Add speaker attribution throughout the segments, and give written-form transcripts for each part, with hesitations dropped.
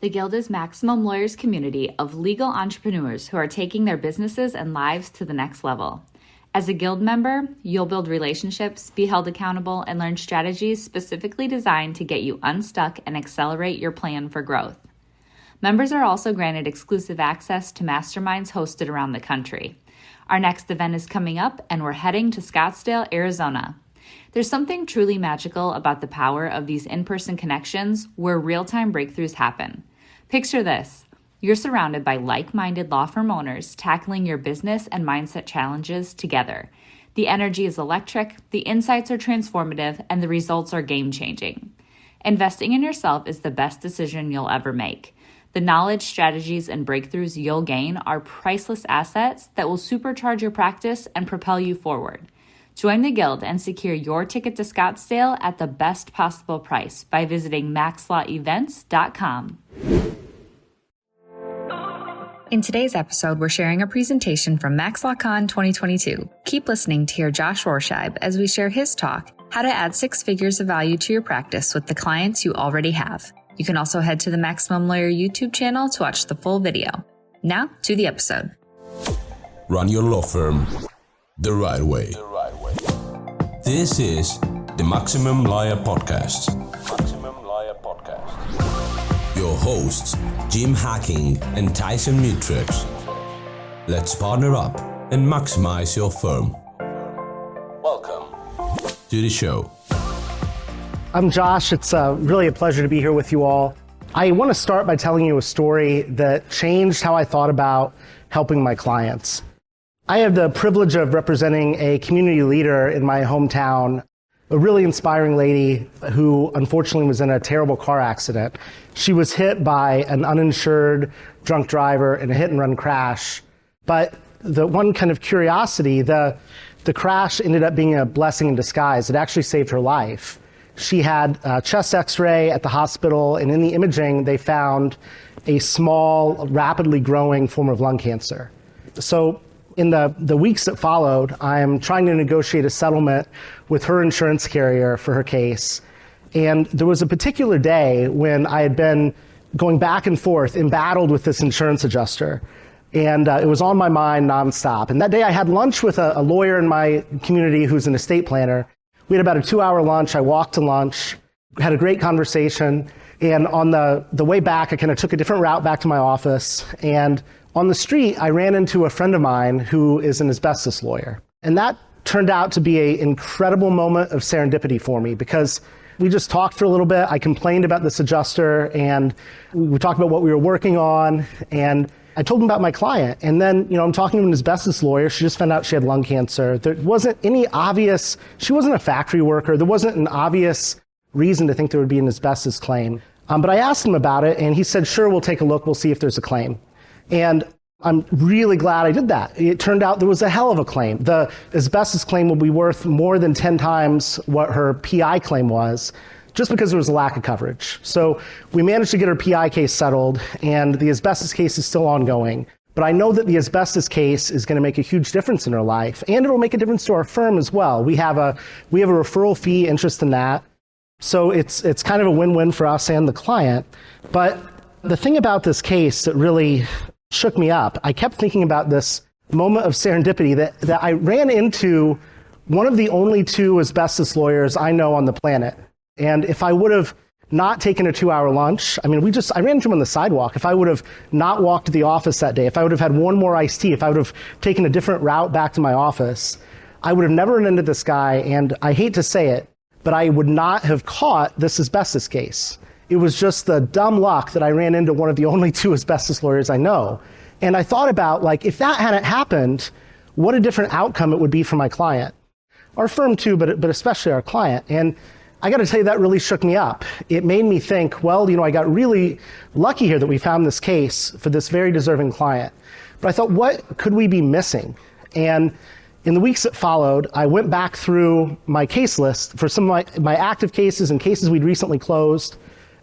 Speaker 1: The Guild is Maximum Lawyers' community of legal entrepreneurs who are taking their businesses and lives to the next level. As a Guild member, you'll build relationships, be held accountable, and learn strategies specifically designed to get you unstuck and accelerate your plan for growth. Members are also granted exclusive access to masterminds hosted around the country. Our next event is coming up, and we're heading to Scottsdale, Arizona. There's something truly magical about the power of these in-person connections where real-time breakthroughs happen. Picture this. You're surrounded by like-minded law firm owners tackling your business and mindset challenges together. The energy is electric, the insights are transformative, and the results are game-changing. Investing in yourself is the best decision you'll ever make. The knowledge, strategies, and breakthroughs you'll gain are priceless assets that will supercharge your practice and propel you forward. Join the Guild and secure your ticket to Scottsdale at the best possible price by visiting MaxLawEvents.com. In today's episode, we're sharing a presentation from MaxLawCon 2022. Keep listening to hear Josh Rohrscheibs as we share his talk, How to Add 6 Figures of Value to Your Practice with the Clients You Already Have. You can also head to the Maximum Lawyer YouTube channel to watch the full video. Now, to the episode.
Speaker 2: Run your law firm the right way. This is the Maximum Lawyer Podcast. Your hosts, Jim Hacking and Tyson Mutrux. Let's partner up and maximize your firm. Welcome to the show.
Speaker 3: I'm Josh. It's really a pleasure to be here with you all. I want to start by telling you a story that changed how I thought about helping my clients. I have the privilege of representing a community leader in my hometown, a really inspiring lady who unfortunately was in a terrible car accident. She was hit by an uninsured drunk driver in a hit-and-run crash. But the one kind of curiosity, the crash ended up being a blessing in disguise. It actually saved her life. She had a chest x-ray at the hospital, and in the imaging, they found a small, rapidly growing form of lung cancer. So in the weeks that followed, I'm trying to negotiate a settlement with her insurance carrier for her case. And there was a particular day when I had been going back and forth, embattled with this insurance adjuster. And it was on my mind nonstop. And that day I had lunch with a lawyer in my community who's an estate planner. We had about a 2-hour lunch. I walked to lunch, had a great conversation. And on the way back, I kind of took a different route back to my office. And on the street, I ran into a friend of mine who is an asbestos lawyer. And that turned out to be an incredible moment of serendipity for me because we just talked for a little bit. I complained about this adjuster and we talked about what we were working on. And I told him about my client. And then, I'm talking to an asbestos lawyer. She just found out she had lung cancer. There wasn't any obvious, she wasn't a factory worker. There wasn't an obvious reason to think there would be an asbestos claim. But I asked him about it and he said, sure, we'll take a look. We'll see if there's a claim. And I'm really glad I did that. It turned out there was a hell of a claim. The asbestos claim will be worth more than 10 times what her PI claim was, just because there was a lack of coverage. So we managed to get her PI case settled, and the asbestos case is still ongoing. But I know that the asbestos case is going to make a huge difference in her life, and it'll make a difference to our firm as well. We have a referral fee interest in that. So it's kind of a win-win for us and the client. But the thing about this case that really shook me up, I kept thinking about this moment of serendipity that I ran into one of the only 2 asbestos lawyers I know on the planet. And if I would have not taken a 2-hour lunch, I ran into him on the sidewalk. If I would have not walked to the office that day, if I would have had one more iced tea, if I would have taken a different route back to my office, I would have never run into this guy. And I hate to say it, but I would not have caught this asbestos case. It was just the dumb luck that I ran into one of the only 2 asbestos lawyers I know. And I thought about, if that hadn't happened, what a different outcome it would be for my client. Our firm too, but especially our client. And I got to tell you, that really shook me up. It made me think, I got really lucky here that we found this case for this very deserving client. But I thought, what could we be missing? And in the weeks that followed, I went back through my case list for some of my active cases and cases we'd recently closed.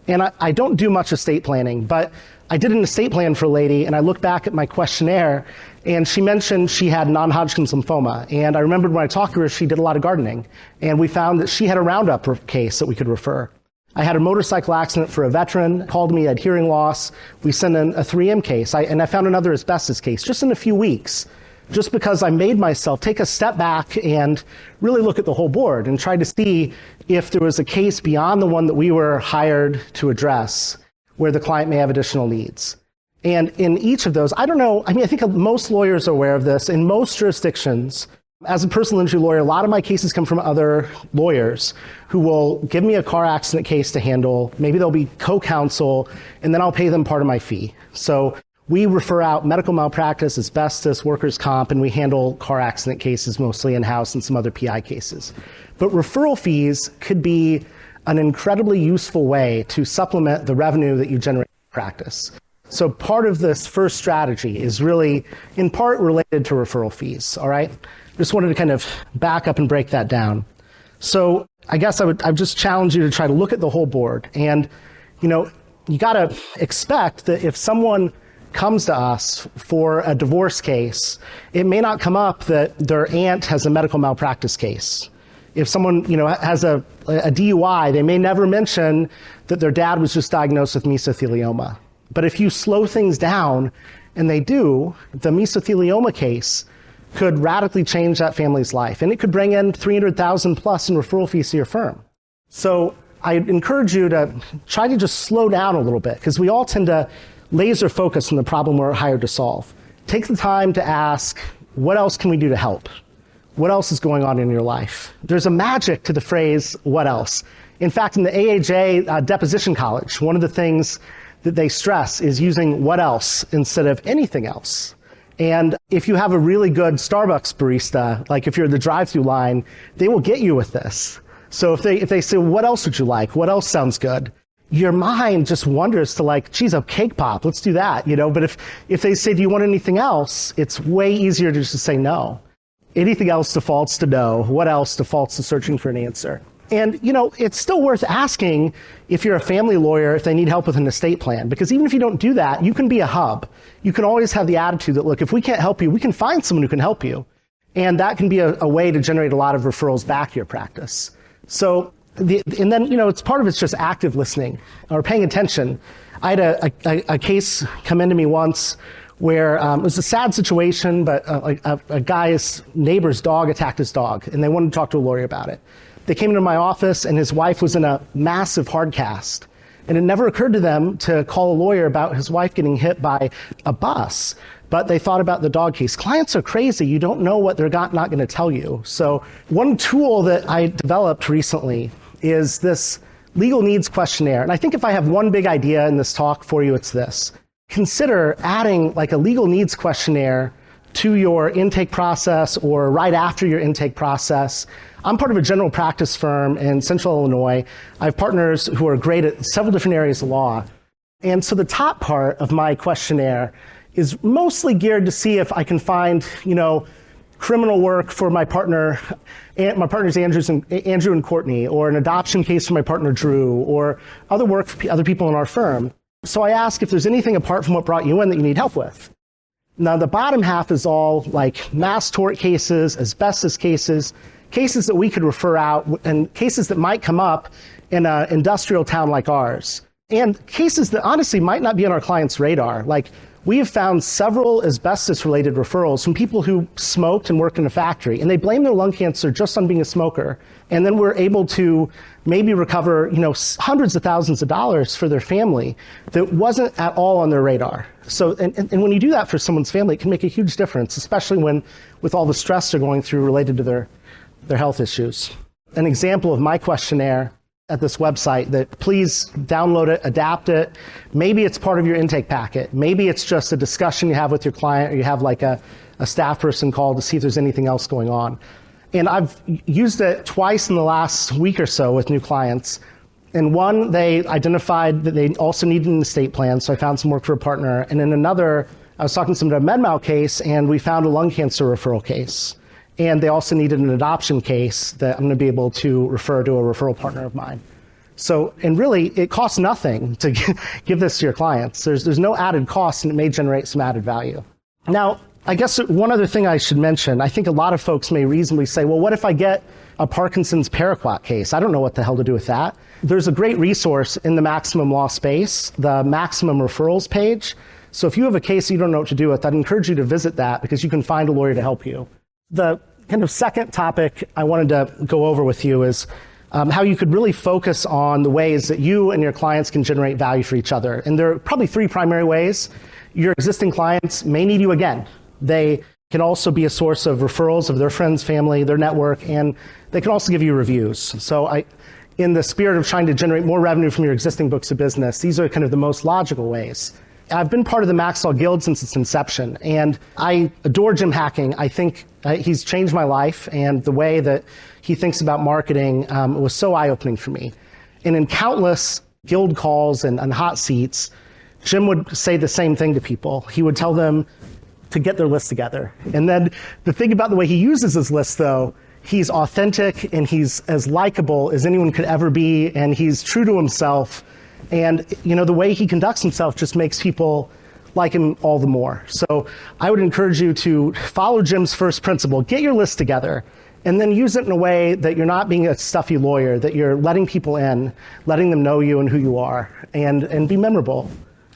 Speaker 3: And I don't do much estate planning, but I did an estate plan for a lady, and I looked back at my questionnaire, and she mentioned she had non-Hodgkin's lymphoma. And I remembered when I talked to her, she did a lot of gardening. And we found that she had a Roundup case that we could refer. I had a motorcycle accident for a veteran, called me, had hearing loss. We sent in a 3M case, and I found another asbestos case just in a few weeks, just because I made myself take a step back and really look at the whole board and try to see if there was a case beyond the one that we were hired to address where the client may have additional needs. And in each of those, I think most lawyers are aware of this. In most jurisdictions, as a personal injury lawyer, a lot of my cases come from other lawyers who will give me a car accident case to handle. Maybe they'll be co-counsel, and then I'll pay them part of my fee. So we refer out medical malpractice, asbestos, workers' comp, and we handle car accident cases mostly in-house and some other PI cases. But referral fees could be an incredibly useful way to supplement the revenue that you generate in practice. So part of this first strategy is really, in part, related to referral fees, all right? Just wanted to kind of back up and break that down. So I guess I'd just challenge you to try to look at the whole board. And, you got to expect that if someone comes to us for a divorce case, it may not come up that their aunt has a medical malpractice case. If someone, has a DUI, they may never mention that their dad was just diagnosed with mesothelioma. But if you slow things down, and they do, the mesothelioma case could radically change that family's life. And it could bring in $300,000 plus in referral fees to your firm. So I encourage you to try to just slow down a little bit, because we all tend to laser focus on the problem we're hired to solve. Take the time to ask, what else can we do to help? What else is going on in your life? There's a magic to the phrase, what else? In fact, in the AAJ deposition college, one of the things that they stress is using what else instead of anything else. And if you have a really good Starbucks barista, like if you're in the drive-through line, they will get you with this. So if they say, what else would you like? What else sounds good? Your mind just wanders to geez, a cake pop, let's do that, But if they say, do you want anything else? It's way easier to just say no. Anything else defaults to no. What else defaults to searching for an answer? And, it's still worth asking if you're a family lawyer if they need help with an estate plan. Because even if you don't do that, you can be a hub. You can always have the attitude that, look, if we can't help you, we can find someone who can help you. And that can be a way to generate a lot of referrals back to your practice. So, it's part of it's just active listening or paying attention. I had a case come into me once where it was a sad situation, but a guy's neighbor's dog attacked his dog, and they wanted to talk to a lawyer about it. They came into my office, and his wife was in a massive hard cast. And it never occurred to them to call a lawyer about his wife getting hit by a bus. But they thought about the dog case. Clients are crazy. You don't know what they're not going to tell you. So one tool that I developed recently is this legal needs questionnaire. And I think if I have one big idea in this talk for you, it's this. Consider adding a legal needs questionnaire to your intake process or right after your intake process. I'm part of a general practice firm in Central Illinois. I have partners who are great at several different areas of law. And so the top part of my questionnaire is mostly geared to see if I can find, criminal work for my partners Andrew and Courtney, or an adoption case for my partner Drew, or other work for other people in our firm. So I ask if there's anything apart from what brought you in that you need help with. Now, the bottom half is all mass tort cases, asbestos cases that we could refer out, and cases that might come up in an industrial town like ours. And cases that honestly might not be on our client's radar. We have found several asbestos-related referrals from people who smoked and worked in a factory, and they blame their lung cancer just on being a smoker. And then we're able to maybe recover, hundreds of thousands of dollars for their family that wasn't at all on their radar. So, and when you do that for someone's family, it can make a huge difference, especially with all the stress they're going through related to their health issues. An example of my questionnaire at this website, that please download it, adapt it. Maybe it's part of your intake packet. Maybe it's just a discussion you have with your client, or you have a staff person call to see if there's anything else going on. And I've used it twice in the last week or so with new clients. And one, they identified that they also needed an estate plan, so I found some work for a partner. And in another, I was talking to them about a MedMal case, and we found a lung cancer referral case. And they also needed an adoption case that I'm going to be able to refer to a referral partner of mine. So, and really, it costs nothing to give this to your clients. There's no added cost, and it may generate some added value. Now, I guess one other thing I should mention, I think a lot of folks may reasonably say, well, what if I get a Parkinson's paraquat case? I don't know what the hell to do with that. There's a great resource in the maximum law space, the maximum referrals page. So if you have a case you don't know what to do with, I'd encourage you to visit that because you can find a lawyer to help you. The kind of second topic I wanted to go over with you is how you could really focus on the ways that you and your clients can generate value for each other. And there are probably three primary ways. Your existing clients may need you again. They can also be a source of referrals of their friends, family, their network, and they can also give you reviews. So in the spirit of trying to generate more revenue from your existing books of business, these are kind of the most logical ways. I've been part of the Max Law Guild since its inception, and I adore Jim Hacking. I think he's changed my life, and the way that he thinks about marketing was so eye-opening for me. And in countless guild calls and hot seats, Jim would say the same thing to people. He would tell them to get their list together. And then the thing about the way he uses his list, though, he's authentic and he's as likable as anyone could ever be, and he's true to himself. And the way he conducts himself just makes people like him all the more. So I would encourage you to follow Jim's first principle, get your list together, and then use it in a way that you're not being a stuffy lawyer, that you're letting people in, letting them know you and who you are, and be memorable.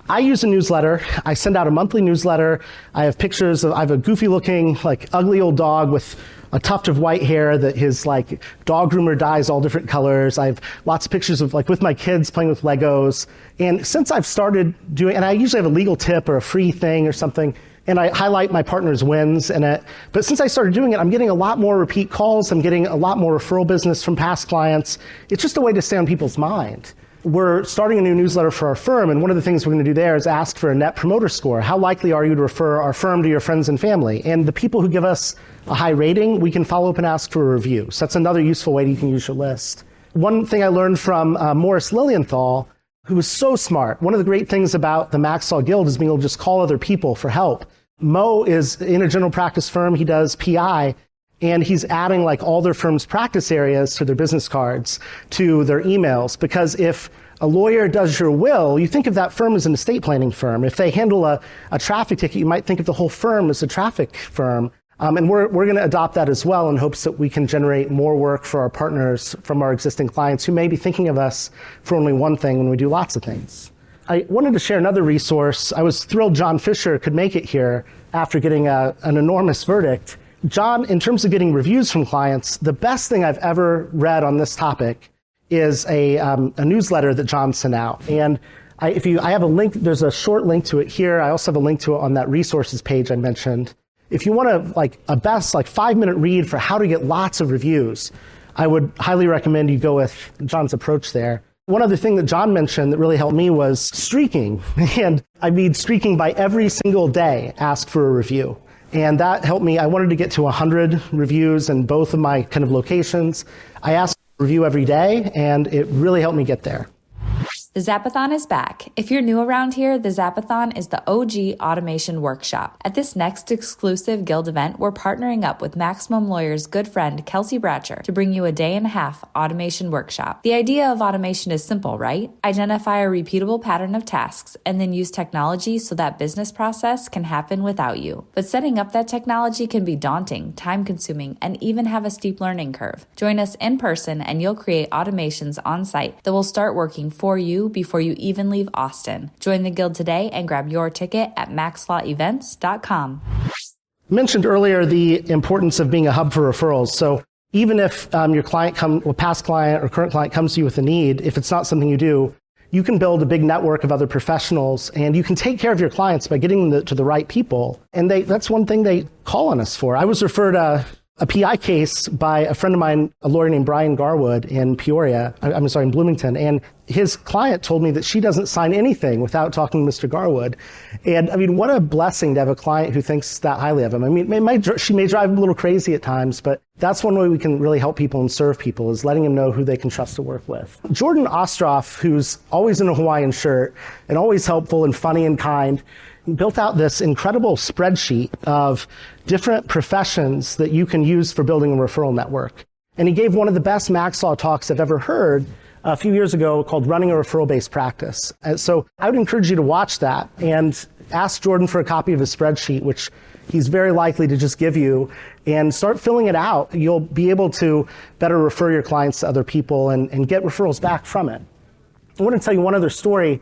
Speaker 3: I use a newsletter. I send out a monthly newsletter. I have pictures I have a goofy looking, ugly old dog with a tuft of white hair that his dog groomer dyes all different colors. I have lots of pictures of with my kids playing with Legos. And since I've started doing, and I usually have a legal tip or a free thing or something, and I highlight my partner's wins in it. But since I started doing it, I'm getting a lot more repeat calls. I'm getting a lot more referral business from past clients. It's just a way to stay on people's mind. We're starting a new newsletter for our firm, and one of the things we're going to do there is ask for a net promoter score. How likely are you to refer our firm to your friends and family? And the people who give us a high rating, we can follow up and ask for a review. So that's another useful way that you can use your list. One thing I learned from Morris Lilienthal, who was so smart. One of the great things about the Max Law Guild is being able to just call other people for help. Mo is in a general practice firm. He does PI. And he's adding all their firm's practice areas to their business cards, to their emails, because if a lawyer does your will, you think of that firm as an estate planning firm. If they handle a traffic ticket, you might think of the whole firm as a traffic firm. And we're going to adopt that as well in hopes that we can generate more work for our partners from our existing clients who may be thinking of us for only one thing when we do lots of things. I wanted to share another resource. I was thrilled John Fisher could make it here after getting an enormous verdict. John, in terms of getting reviews from clients, the best thing I've ever read on this topic is a newsletter that John sent out. And I have a link, there's a short link to it here. I also have a link to it on that resources page I mentioned. If you want a best 5-minute read for how to get lots of reviews, I would highly recommend you go with John's approach there. One other thing that John mentioned that really helped me was streaking. And I mean streaking by every single day, ask for a review. And that helped me. I wanted to get to 100 reviews in both of my kind of locations. I asked for a review every day, and it really helped me get there.
Speaker 1: The Zapathon is back. If you're new around here, the Zapathon is the OG automation workshop. At this next exclusive Guild event, we're partnering up with Maximum Lawyer's good friend, Kelsey Bratcher, to bring you a day-and-a-half automation workshop. The idea of automation is simple, right? Identify a repeatable pattern of tasks and then use technology so that business process can happen without you. But setting up that technology can be daunting, time-consuming, and even have a steep learning curve. Join us in person and you'll create automations on site that will start working for you before you even leave Austin. Join the Guild today and grab your ticket at maxlawevents.com.
Speaker 3: I mentioned earlier the importance of being a hub for referrals. So even if your past client or current client comes to you with a need, if it's not something you do, you can build a big network of other professionals, and you can take care of your clients by getting them to the right people. And that's one thing they call on us for. I was referred a PI case by a friend of mine, a lawyer named Brian Garwood in in Bloomington. And his client told me that she doesn't sign anything without talking to Mr. Garwood. And I mean, what a blessing to have a client who thinks that highly of him. I mean, she may drive him a little crazy at times, but that's one way we can really help people and serve people, is letting them know who they can trust to work with. Jordan Ostroff, who's always in a Hawaiian shirt and always helpful and funny and kind, built out this incredible spreadsheet of different professions that you can use for building a referral network. And he gave one of the best Max Law talks I've ever heard a few years ago called Running a Referral-Based Practice. So I would encourage you to watch that. And ask Jordan for a copy of his spreadsheet, which he's very likely to just give you, and start filling it out. You'll be able to better refer your clients to other people and get referrals back from it. I want to tell you one other story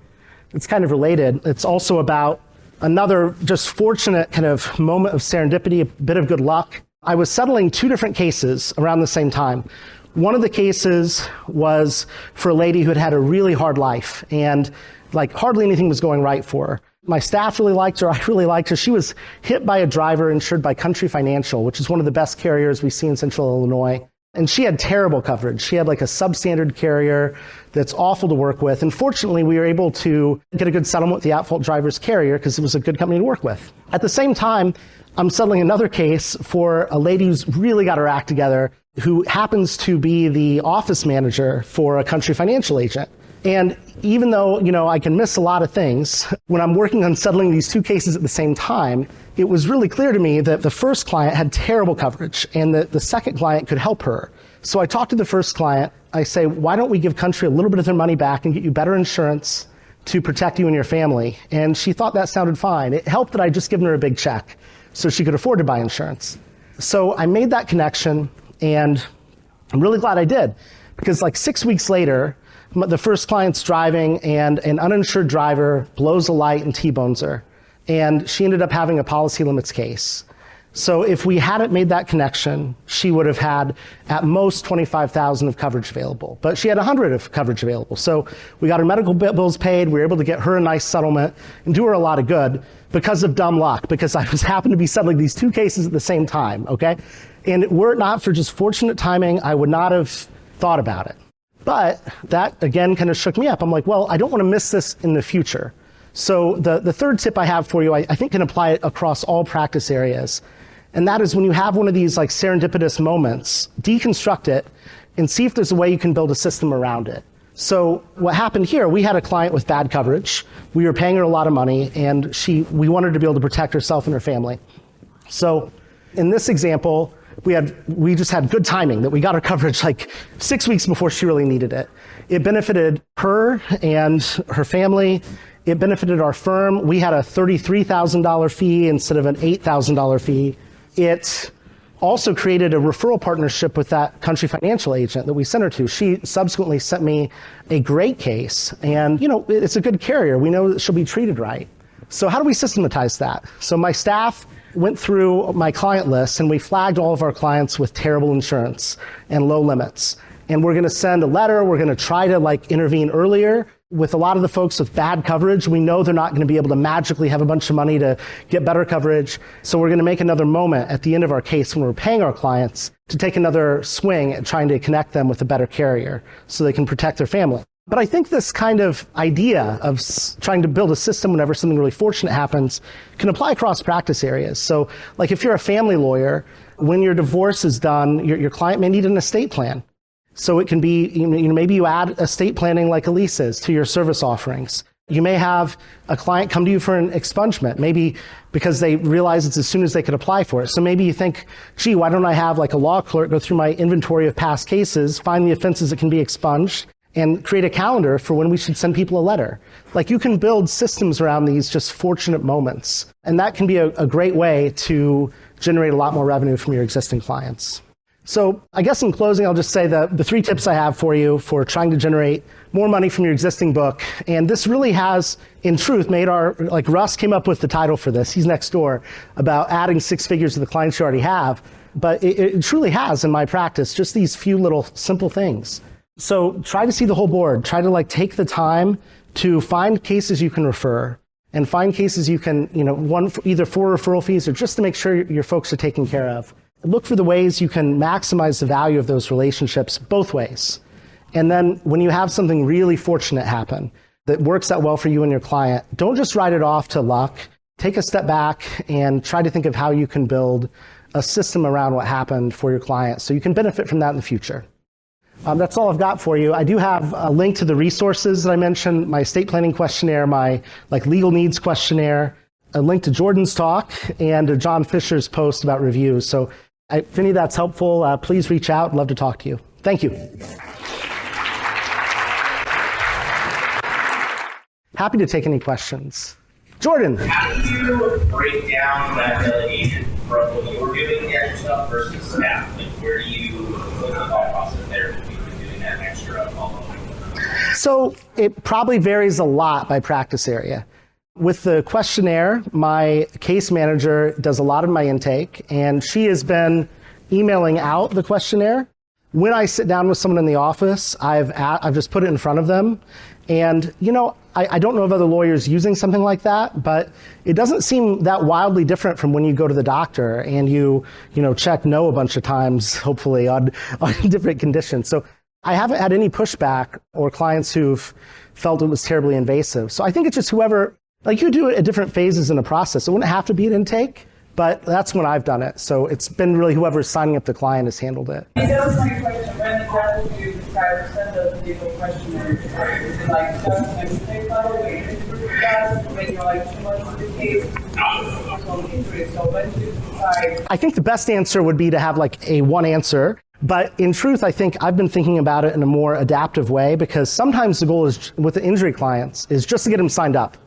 Speaker 3: that's kind of related. It's also about another just fortunate kind of moment of serendipity, a bit of good luck. I was settling two different cases around the same time. One of the cases was for a lady who had had a really hard life, and like hardly anything was going right for her. My staff really liked her. I really liked her. She was hit by a driver insured by Country Financial, which is one of the best carriers we see in Central Illinois. And she had terrible coverage. She had like a substandard carrier that's awful to work with. And fortunately, we were able to get a good settlement with the at-fault driver's carrier because it was a good company to work with. At the same time, I'm settling another case for a lady who's really got her act together, who happens to be the office manager for a Country Financial agent. And even though, I can miss a lot of things, when I'm working on settling these two cases at the same time, it was really clear to me that the first client had terrible coverage and that the second client could help her. So I talked to the first client. I say, why don't we give Country a little bit of their money back and get you better insurance to protect you and your family? And she thought that sounded fine. It helped that I'd just given her a big check so she could afford to buy insurance. So I made that connection, and I'm really glad I did, because like 6 weeks later, the first client's driving and an uninsured driver blows a light and T-bones her. And she ended up having a policy limits case. So if we hadn't made that connection, she would have had at most $25,000 of coverage available. But she had $100 of coverage available. So we got her medical bills paid. We were able to get her a nice settlement and do her a lot of good because of dumb luck, because I happened to be settling these two cases at the same time, okay? And were it not for just fortunate timing, I would not have thought about it. But that, again, kind of shook me up. I'm like, well, I don't want to miss this in the future. So the third tip I have for you, I think can apply it across all practice areas. And that is when you have one of these like serendipitous moments, deconstruct it and see if there's a way you can build a system around it. So what happened here, we had a client with bad coverage. We were paying her a lot of money, and we wanted her to be able to protect herself and her family. So in this example, we just had good timing that we got her coverage like 6 weeks before she really needed it. It benefited her and her family. It benefited our firm. We had a $33,000 fee instead of an $8,000 fee. It also created a referral partnership with that Country Financial agent that we sent her to. She subsequently sent me a great case, and it's a good carrier. We know that she'll be treated right. So how do we systematize that? So my staff went through my client list, and we flagged all of our clients with terrible insurance and low limits. And we're going to send a letter. We're going to try to intervene earlier. With a lot of the folks with bad coverage, we know they're not going to be able to magically have a bunch of money to get better coverage. So we're going to make another moment at the end of our case when we're paying our clients to take another swing at trying to connect them with a better carrier so they can protect their family. But I think this kind of idea of trying to build a system whenever something really fortunate happens can apply across practice areas. So if you're a family lawyer, when your divorce is done, your client may need an estate plan. So it can be, maybe you add estate planning like Elisa's to your service offerings. You may have a client come to you for an expungement, maybe because they realize it's as soon as they could apply for it. So maybe you think, gee, why don't I have a law clerk go through my inventory of past cases, find the offenses that can be expunged, and create a calendar for when we should send people a letter. You can build systems around these just fortunate moments. And that can be a great way to generate a lot more revenue from your existing clients. So I guess in closing, I'll just say the three tips I have for you for trying to generate more money from your existing book. And this really has, in truth, made Russ came up with the title for this. He's next door, about adding 6 figures to the clients you already have. But it truly has in my practice, just these few little simple things. So try to see the whole board. Try to take the time to find cases you can refer and find cases you can, either for referral fees or just to make sure your folks are taken care of. Look for the ways you can maximize the value of those relationships both ways. And then when you have something really fortunate happen that works out well for you and your client, don't just write it off to luck. Take a step back and try to think of how you can build a system around what happened for your client so you can benefit from that in the future. That's all I've got for you. I do have a link to the resources that I mentioned, my estate planning questionnaire, my legal needs questionnaire, a link to Jordan's talk, and to John Fisher's post about reviews. So if any of that's helpful, please reach out. I'd love to talk to you. Thank you. Happy to take any questions. Jordan.
Speaker 4: How do you break down that delegation from what you're doing the extra stuff versus staff? Like, where do you look at the thought process there between doing that extra follow-up?
Speaker 3: So it probably varies a lot by practice area. With the questionnaire, my case manager does a lot of my intake, and she has been emailing out the questionnaire. When I sit down with someone in the office, I've just put it in front of them. And, I don't know of other lawyers using something like that, but it doesn't seem that wildly different from when you go to the doctor and you check no a bunch of times, hopefully, on different conditions. So I haven't had any pushback or clients who've felt it was terribly invasive. So I think it's just whoever, you do it at different phases in the process. It wouldn't have to be an intake, but that's when I've done it. So it's been really whoever's signing up the client has handled it.
Speaker 5: That was my question. When exactly do you decide to send the legal questionnaire? Is it like just an intake level, when you're like 2 months into the case, so when do you decide?
Speaker 3: I think the best answer would be to have a one answer. But in truth, I think I've been thinking about it in a more adaptive way, because sometimes the goal is with the injury clients is just to get them signed up,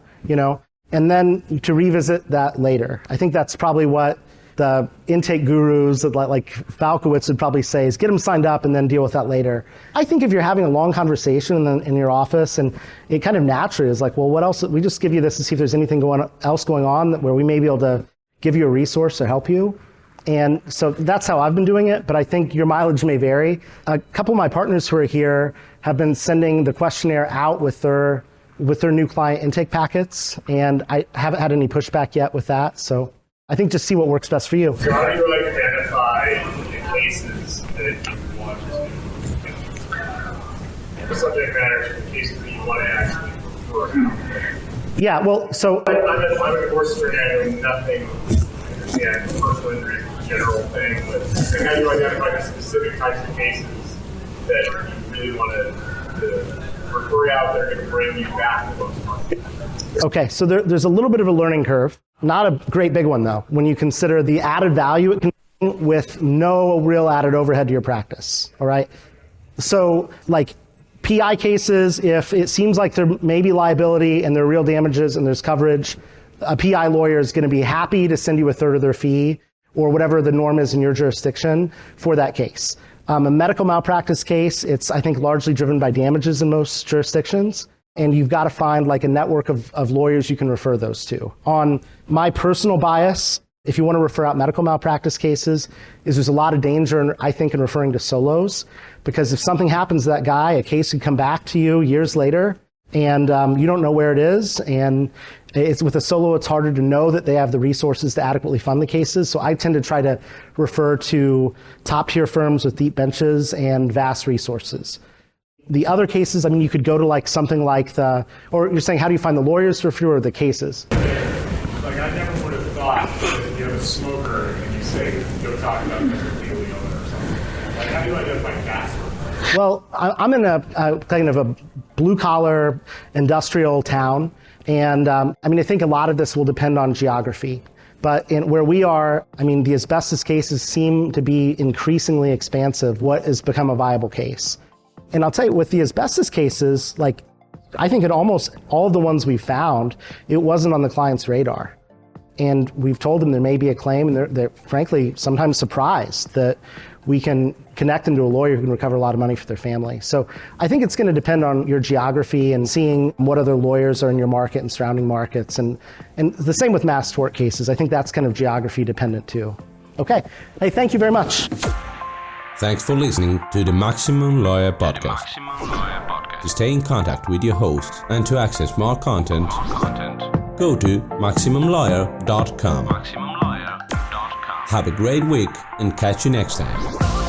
Speaker 3: and then to revisit that later. I think that's probably what the intake gurus like Falkowitz would probably say, is get them signed up and then deal with that later. I think if you're having a long conversation in your office and it kind of naturally is well, what else? We just give you this to see if there's anything else going on where we may be able to give you a resource to help you. And so that's how I've been doing it, but I think your mileage may vary. A couple of my partners who are here have been sending the questionnaire out with their new client intake packets, and I haven't had any pushback yet with that. So I think just see what works best for you.
Speaker 6: So how do you identify the cases that you want to the subject matter, the cases that you want to actually refer out?
Speaker 3: Yeah, well, so
Speaker 6: I'm a divorce attorney. I know nothing. Personal injury is a general thing, but how do you identify the specific types of cases that you really want to refer out that are going to bring you back to those markets?
Speaker 3: Okay, so there's a little bit of a learning curve. Not a great big one, though, when you consider the added value it can bring with no real added overhead to your practice, all right? So, PI cases, if it seems like there may be liability and there are real damages and there's coverage, a PI lawyer is going to be happy to send you a third of their fee or whatever the norm is in your jurisdiction for that case. A medical malpractice case, it's, I think, largely driven by damages in most jurisdictions. And you've got to find a network of lawyers you can refer those to. On my personal bias, if you want to refer out medical malpractice cases, there's a lot of danger, I think, in referring to solos. Because if something happens to that guy, a case could come back to you years later, and you don't know where it is. And it's with a solo, it's harder to know that they have the resources to adequately fund the cases. So I tend to try to refer to top-tier firms with deep benches and vast resources. The other cases, you could go to something like or you're saying, how do you find the lawyers to refer, or the cases?
Speaker 6: I never would have thought that if you have a smoker and you say, go talk about mesothelioma or something. How do you identify that?
Speaker 3: Well, I'm in a kind of a blue-collar industrial town, and I think a lot of this will depend on geography. But where we are, the asbestos cases seem to be increasingly expansive, what has become a viable case. And I'll tell you, with the asbestos cases, I think in almost all of the ones we found, it wasn't on the client's radar. And we've told them there may be a claim, and they're frankly sometimes surprised that we can connect them to a lawyer who can recover a lot of money for their family. So I think it's going to depend on your geography and seeing what other lawyers are in your market and surrounding markets. And the same with mass tort cases. I think that's kind of geography dependent too. Okay. Hey, thank you very much.
Speaker 2: Thanks for listening to the Maximum Lawyer Podcast. To stay in contact with your host and to access more content, go to MaximumLawyer.com. Have a great week and catch you next time.